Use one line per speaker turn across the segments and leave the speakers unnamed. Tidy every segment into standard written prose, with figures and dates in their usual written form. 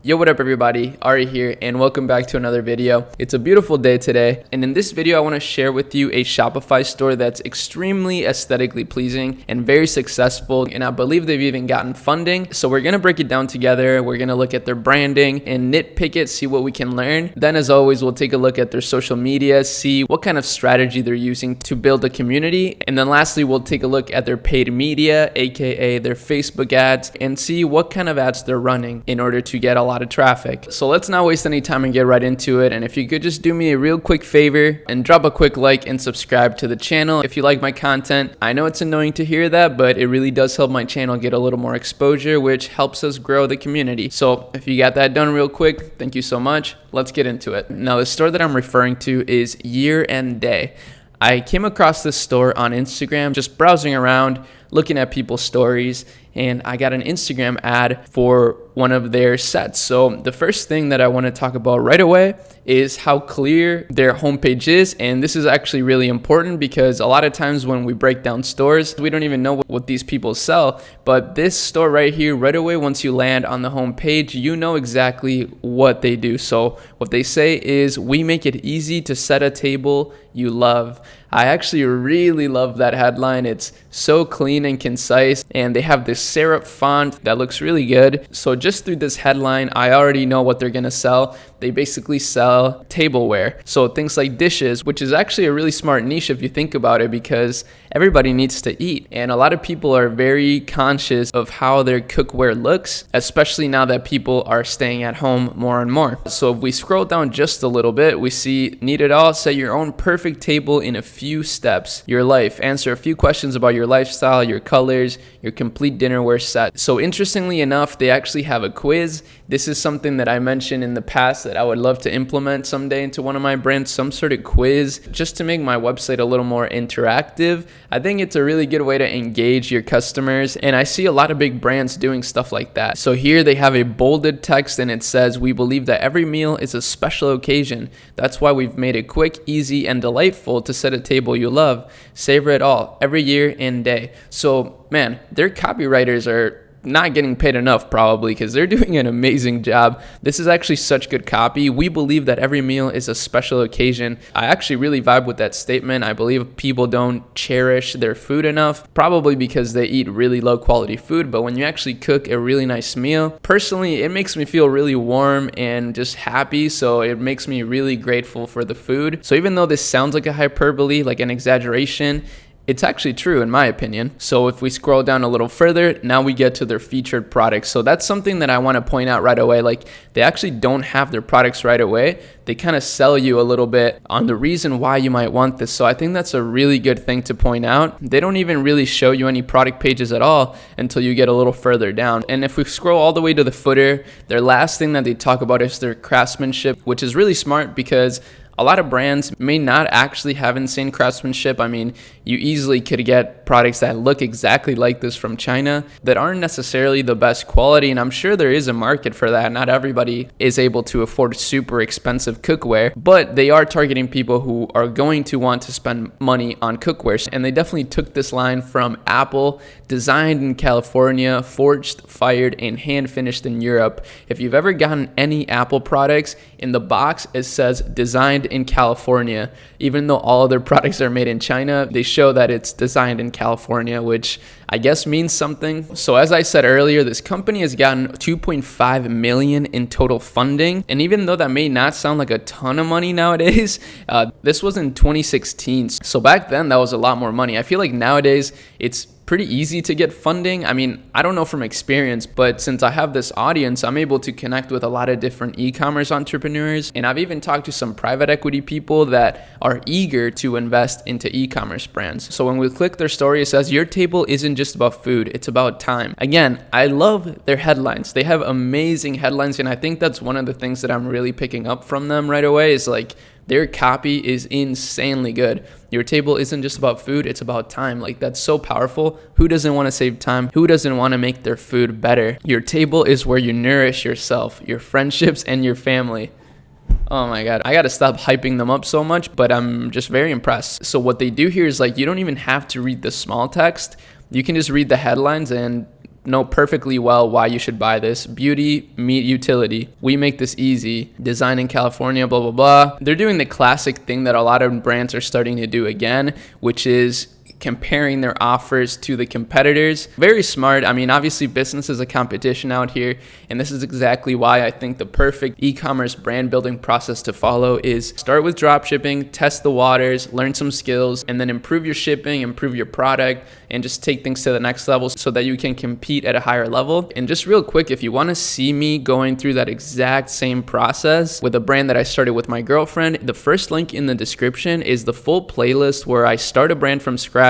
Yo, what up everybody, Arie here, and welcome back to another video. It's a beautiful day today, and in this video I want to share with you a Shopify store that's extremely aesthetically pleasing and very successful, and I believe they've even gotten funding. So we're going to break it down together. We're going to look at their branding and nitpick it, see what we can learn. Then as always, we'll take a look at their social media, see what kind of strategy they're using to build a community. And then lastly, we'll take a look at their paid media, aka their Facebook ads, and see what kind of ads they're running in order to get a lot of traffic. So let's not waste any time and get right into it. And if you could just do me a real quick favor and drop a quick like and subscribe to the channel if you like my content. I know it's annoying to hear that, but it really does help my channel get a little more exposure, which helps us grow the community. So if you got that done real quick, thank you so much. Let's get into it. Now the store that I'm referring to is Year and Day. I came across this store on Instagram, just browsing around, looking at people's stories, and I got an Instagram ad for one of their sets. So the first thing that I want to talk about right away is how clear their homepage is. And this is actually really important because a lot of times when we break down stores, we don't even know what these people sell. But this store right here, right away, once you land on the homepage, you know exactly what they do. So what they say is, we make it easy to set a table you love. I actually really love that headline. It's so clean and concise, and they have this serif font that looks really good. So just through this headline, I already know what they're gonna sell. They basically sell tableware. So things like dishes, which is actually a really smart niche if you think about it, because everybody needs to eat. And a lot of people are very conscious of how their cookware looks, especially now that people are staying at home more and more. So if we scroll down just a little bit, we see, need it all, set your own perfect table in a few steps. Your life, answer a few questions about your lifestyle, your colors, your complete dinnerware set. So interestingly enough, they actually have a quiz. This is something that I mentioned in the past that I would love to implement someday into one of my brands, some sort of quiz, just to make my website a little more interactive. I think it's a really good way to engage your customers, and I see a lot of big brands doing stuff like that. So here they have a bolded text, and it says, "We believe that every meal is a special occasion. That's why we've made it quick, easy, and delightful to set a table you love. Savor it all, every year and day." So man, their copywriters are not getting paid enough probably, because they're doing an amazing job. This is actually such good copy. We believe that every meal is a special occasion. I actually really vibe with that statement. I believe people don't cherish their food enough, probably because they eat really low quality food. But when you actually cook a really nice meal, personally, it makes me feel really warm and just happy. So it makes me really grateful for the food. So even though this sounds like a hyperbole, like an exaggeration, it's actually true in my opinion. So if we scroll down a little further, now we get to their featured products. So that's something that I want to point out right away. Like, they actually don't have their products right away. They kind of sell you a little bit on the reason why you might want this. So I think that's a really good thing to point out. They don't even really show you any product pages at all until you get a little further down. And if we scroll all the way to the footer, their last thing that they talk about is their craftsmanship, which is really smart because a lot of brands may not actually have insane craftsmanship. I mean, you easily could get products that look exactly like this from China that aren't necessarily the best quality, and I'm sure there is a market for that. Not everybody is able to afford super expensive cookware, but they are targeting people who are going to want to spend money on cookware. And they definitely took this line from Apple, designed in California, forged, fired, and hand finished in Europe. If you've ever gotten any Apple products, in the box it says designed in California. Even though all of their products are made in China, they show that it's designed in California, which I guess means something. So as I said earlier, this company has gotten 2.5 million in total funding. And even though that may not sound like a ton of money nowadays, this was in 2016. So back then that was a lot more money. I feel like nowadays it's pretty easy to get funding. I mean, I don't know from experience, but since I have this audience, I'm able to connect with a lot of different e-commerce entrepreneurs. And I've even talked to some private equity people that are eager to invest into e-commerce brands. So when we click their story, it says, "Your table isn't just about food, it's about time." Again, I love their headlines. They have amazing headlines. And I think that's one of the things that I'm really picking up from them right away is like, their copy is insanely good. Your table isn't just about food, it's about time. Like, that's so powerful. Who doesn't want to save time? Who doesn't want to make their food better? Your table is where you nourish yourself, your friendships, and your family. Oh my God, I gotta stop hyping them up so much, but I'm just very impressed. So what they do here is like, you don't even have to read the small text. You can just read the headlines and know perfectly well why you should buy this. Beauty meet utility. We make this easy. Design in California, blah, blah, blah. They're doing the classic thing that a lot of brands are starting to do again, which is comparing their offers to the competitors. Very smart. I mean, obviously business is a competition out here, and this is exactly why I think the perfect e-commerce brand building process to follow is start with drop shipping, test the waters, learn some skills, and then improve your shipping, improve your product, and just take things to the next level so that you can compete at a higher level. And just real quick, if you want to see me going through that exact same process with a brand that I started with my girlfriend, the first link in the description is the full playlist where I start a brand from scratch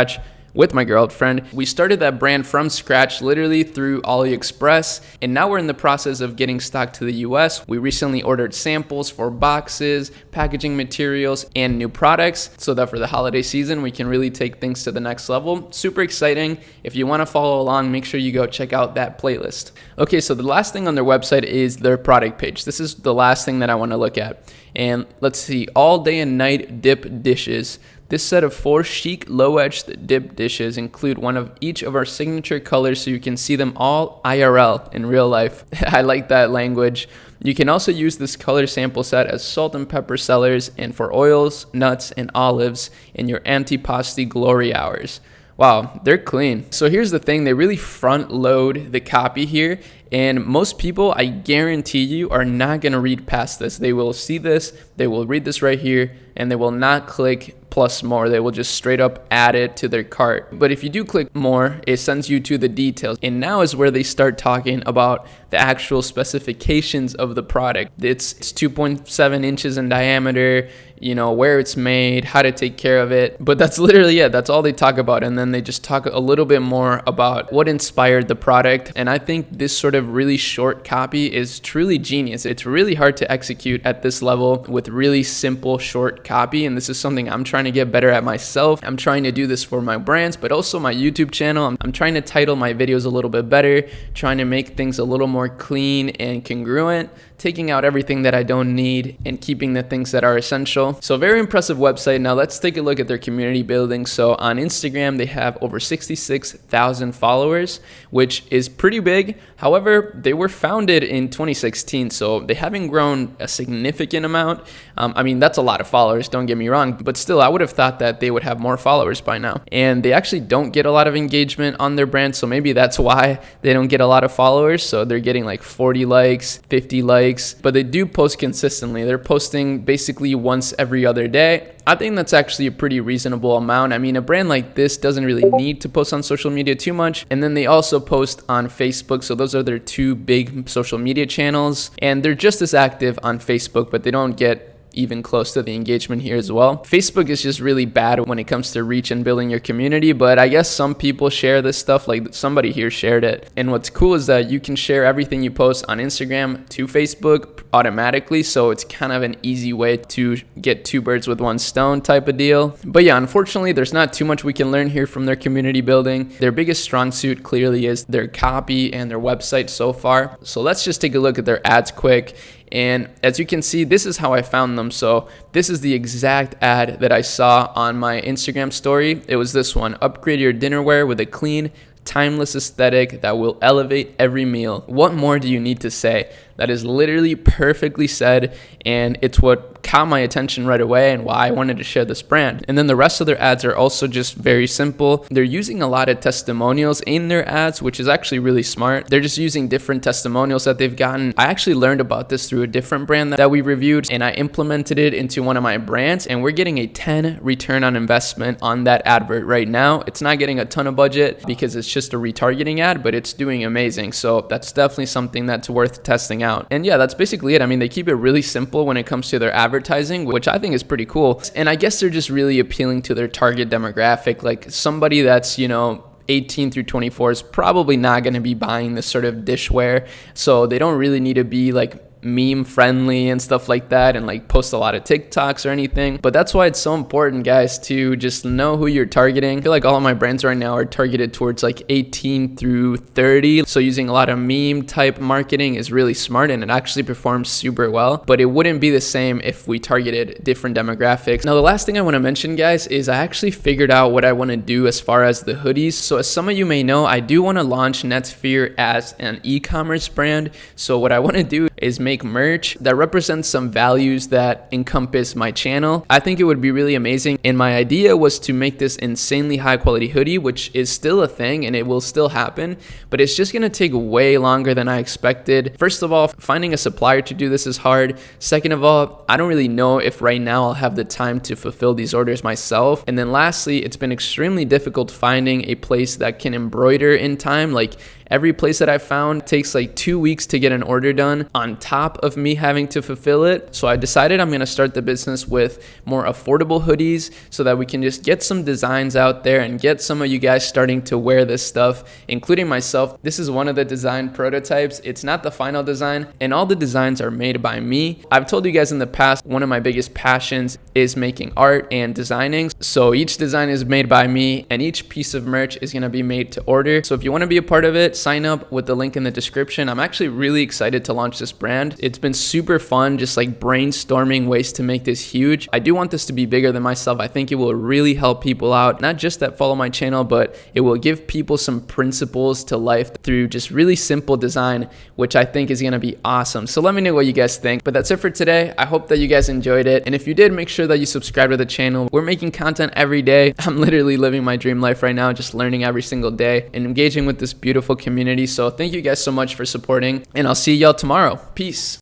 with my girlfriend. We started that brand from scratch, literally through AliExpress, and now we're in the process of getting stock to the US. We recently ordered samples for boxes, packaging materials, and new products so that for the holiday season, we can really take things to the next level. Super exciting. If you want to follow along, make sure you go check out that playlist. Okay, so the last thing on their website is their product page. This is the last thing that I want to look at. And let's see, all day and night dip dishes. This set of 4 chic low-edged dip dishes include one of each of our signature colors so you can see them all IRL in real life. I like that language. You can also use this color sample set as salt and pepper sellers and for oils, nuts, and olives in your antipasti glory hours. Wow, they're clean. So here's the thing, they really front load the copy here, and most people, I guarantee you, are not gonna read past this. They will see this, they will read this right here, and they will not click plus more. They will just straight up add it to their cart. But if you do click more, it sends you to the details. And now is where they start talking about the actual specifications of the product. It's 2.7 inches in diameter, you know, where it's made, how to take care of it. But that's literally it. That's all they talk about. And then they just talk a little bit more about what inspired the product. And I think this sort of really short copy is truly genius. It's really hard to execute at this level with really simple, short copy. And this is something I'm trying to get better at myself. I'm trying to do this for my brands, but also my YouTube channel. I'm trying to title my videos a little bit better, trying to make things a little more clean and congruent, taking out everything that I don't need and keeping the things that are essential. So very impressive website. Now let's take a look at their community building. So on Instagram, they have over 66,000 followers, which is pretty big. However, they were founded in 2016, so they haven't grown a significant amount. I mean, that's a lot of followers, don't get me wrong, but still, I would have thought that they would have more followers by now. And they actually don't get a lot of engagement on their brand, so maybe that's why they don't get a lot of followers. So they're getting like 40 likes, 50 likes, but they do post consistently. They're posting basically once every other day. I think that's actually a pretty reasonable amount. I mean, a brand like this doesn't really need to post on social media too much. And then they also post on Facebook. So those are their 2 big social media channels. And they're just as active on Facebook, but they don't get even close to the engagement here as well. Facebook is just really bad when it comes to reach and building your community, but I guess some people share this stuff, like somebody here shared it. And what's cool is that you can share everything you post on Instagram to Facebook automatically, so it's kind of an easy way to get 2 birds with 1 stone type of deal. But yeah, unfortunately, there's not too much we can learn here from their community building. Their biggest strong suit clearly is their copy and their website so far. So let's just take a look at their ads quick. And as you can see, this is how I found them. So this is the exact ad that I saw on my Instagram story. It was this one: upgrade your dinnerware with a clean, timeless aesthetic that will elevate every meal. What more do you need to say? That is literally perfectly said, and it's what caught my attention right away and why I wanted to share this brand. And then the rest of their ads are also just very simple. They're using a lot of testimonials in their ads, which is actually really smart. They're just using different testimonials that they've gotten. I actually learned about this through a different brand that we reviewed, and I implemented it into one of my brands, and we're getting a 10 return on investment on that advert right now. It's not getting a ton of budget because it's just a retargeting ad, but it's doing amazing. So that's definitely something that's worth testing out. And yeah, that's basically it. I mean, they keep it really simple when it comes to their advertising, which I think is pretty cool. And I guess they're just really appealing to their target demographic, like somebody that's, 18 through 24 is probably not going to be buying this sort of dishware. So they don't really need to be like meme friendly and stuff like that, and like post a lot of TikToks or anything. But that's why it's so important, guys, to just know who you're targeting. I feel like all of my brands right now are targeted towards like 18 through 30. So using a lot of meme type marketing is really smart, and it actually performs super well. But it wouldn't be the same if we targeted different demographics. Now, the last thing I want to mention, guys, is I actually figured out what I want to do as far as the hoodies. So as some of you may know, I do want to launch Netsphere as an e-commerce brand. So what I want to do is make merch that represents some values that encompass my channel. I think it would be really amazing. And my idea was to make this insanely high quality hoodie, which is still a thing and it will still happen, but it's just going to take way longer than I expected. First of all, finding a supplier to do this is hard. Second of all, I don't really know if right now I'll have the time to fulfill these orders myself. And then lastly, it's been extremely difficult finding a place that can embroider in time. Like, every place that I've found takes like 2 weeks to get an order done on top of me having to fulfill it. So I decided I'm going to start the business with more affordable hoodies so that we can just get some designs out there and get some of you guys starting to wear this stuff, including myself. This is one of the design prototypes. It's not the final design, and all the designs are made by me. I've told you guys in the past, one of my biggest passions is making art and designing. So each design is made by me, and each piece of merch is going to be made to order. So if you want to be a part of it, sign up with the link in the description. I'm actually really excited to launch this brand. It's been super fun just like brainstorming ways to make this huge. I do want this to be bigger than myself. I think it will really help people out, not just that follow my channel, but it will give people some principles to life through just really simple design, which I think is going to be awesome. So let me know what you guys think. But that's it for today. I hope that you guys enjoyed it. And if you did, make sure that you subscribe to the channel. We're making content every day. I'm literally living my dream life right now, just learning every single day and engaging with this beautiful community. So thank you guys so much for supporting, and I'll see y'all tomorrow. Peace.